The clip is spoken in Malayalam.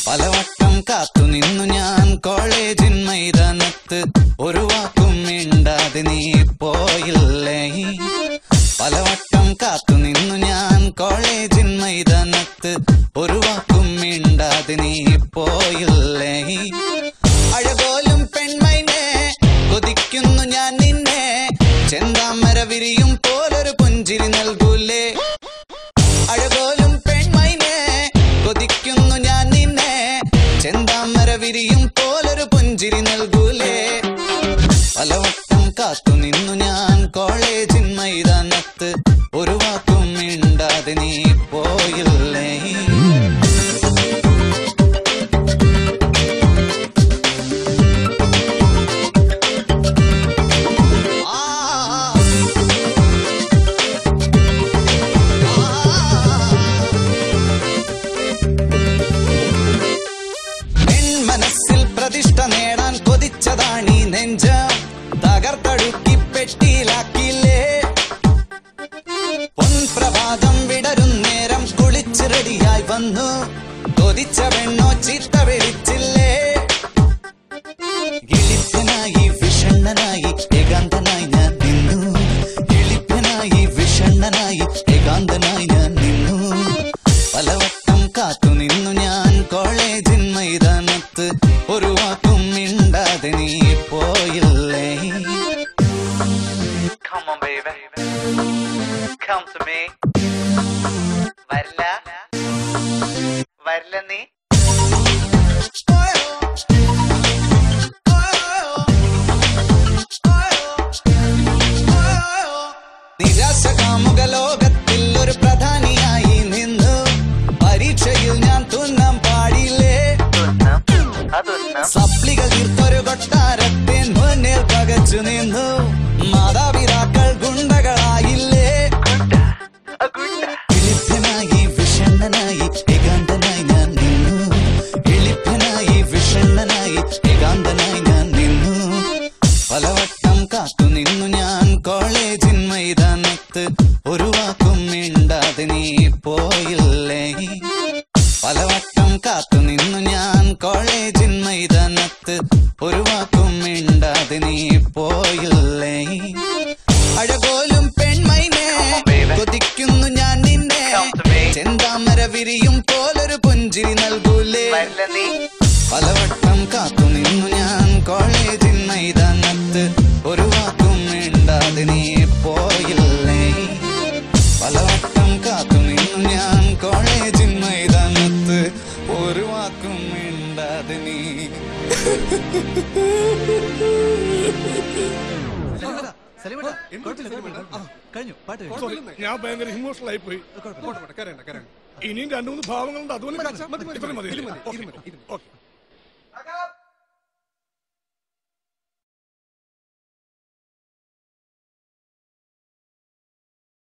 പലവട്ടം കാത്തു നിന്നു ഞാൻ കോളേജിൻ മൈതാനത്ത്, ഒരു വാക്കും മിണ്ടാതെ നീ പോയില്ലേ. പലവട്ടം കാത്തു നിന്നു ഞാൻ കോളേജിൻ മൈതാനത്ത്, ഒരു വാക്കും മിണ്ടാതെ നീ പോയില്ലേ. അഴകോലും പെൺമൈനെ കൊതിക്കുന്നു ഞാൻ നിന്നെ, ചെന്താമര വിരിയും പോലൊരു പുഞ്ചിരി നൽകൂലേ. അഴകോലും പെൺമൈനെ കൊതിക്കുന്നു ഞാൻ നിന്നെ, ചെന്താമര വിരിയും പോലൊരു പുഞ്ചിരി നൽകൂലേ. പലവട്ടം കാത്തു നിന്നു ഞാൻ കോളേജിൻ മൈതാനത്ത്, ഒരു വാക്കും മിണ്ടാതെ നീ പോയില്ലേ. മനസ്സിൽ പ്രതിഷ്ഠ നേടാൻ കൊതിച്ചതാണീ നെഞ്ച, തകർത്തടുക്കി പെട്ടിയിലാക്കിയില്ലേ. പൊൻപ്രഭാതം വിടരും നേരം കുളിച്ച് റെഡിയായി വന്നു, കൊതിച്ച പെണ്ണോ ചീത്ത വിളിച്ചില്ലേ. എളിപ്പനായി വിഷണ്ണനായി ഏകാന്തനായി ഞാൻ നിന്നു, എളിപ്പനായി വിഷണ്ണനായി ഏകാന്തനായി ഞാൻ നിന്നു. പലവട്ടം കാത്തു നിന്നു ഞാൻ കോളേജിൻ മൈതാനത്ത്, ഒരു വാക്കും മിണ്ടാതെ നീ പോയില്ലേ. Come on baby, come to me. വരില്ല നീ. നിരാശ കാമുക ലോകത്തിൽ ഒരു പ്രധാനിയായി നിന്നു, പരീക്ഷയിൽ ഞാൻ തുന്നാൻ പാടില്ലേ. സപ്ലികൾ തീർത്തൊരു കൊട്ടാരത്തെ മുന്നിൽ പകച്ചു നിന്നു, മാതാപിതാക്കൾ ഗുണ്ടകളായില്ലേ. എളിപ്പനായി വിഷണ്ണനായി ഏകാന്തനായി ഞാൻ നിന്നു, എളിപ്പനായി വിഷണ്ണനായി ഏകാന്തനായി ഞാൻ നിന്നു. പലവട്ടം കാത്തു നിന്നു ഞാൻ കോളേജിൻ മൈതാനത്ത്, ഒരു വാക്കും മിണ്ടാതെ നീ പോയില്ലേ. പലവട്ടം കാത്തു നിന്നു ഞാൻ കോളേജിൻ മൈതാനത്ത്, ഒരു വാക്കും മിണ്ടാതെ നീ പോയില്ലേ. അഴകോലും പെൺമൈനെ കൊതിക്കുന്നു ഞാൻ നിന്നെ, ചെന്താമര വിരിയും പോലൊരു പുഞ്ചിരി നൽകൂലേ. പലവട്ടം കാത്തു നിന്നു ഞാൻ കോളേജിൻ മൈതാനത്ത്, ഒരു വാക്കും മിണ്ടാതെ നീ പോയില്ലേ. പലവട്ടം കാത്തു നിന്നു ഞാൻ കോളേജിൻ മൈതാനത്ത്, ഒരു വാക്കും മിണ്ടാതെ നീ. ഞാൻ ഭയങ്കര ഇമോഷണൽ ആയി പോയി. ഇനിയും 2-3 ഭാവങ്ങളുണ്ട്, അതുപോലെ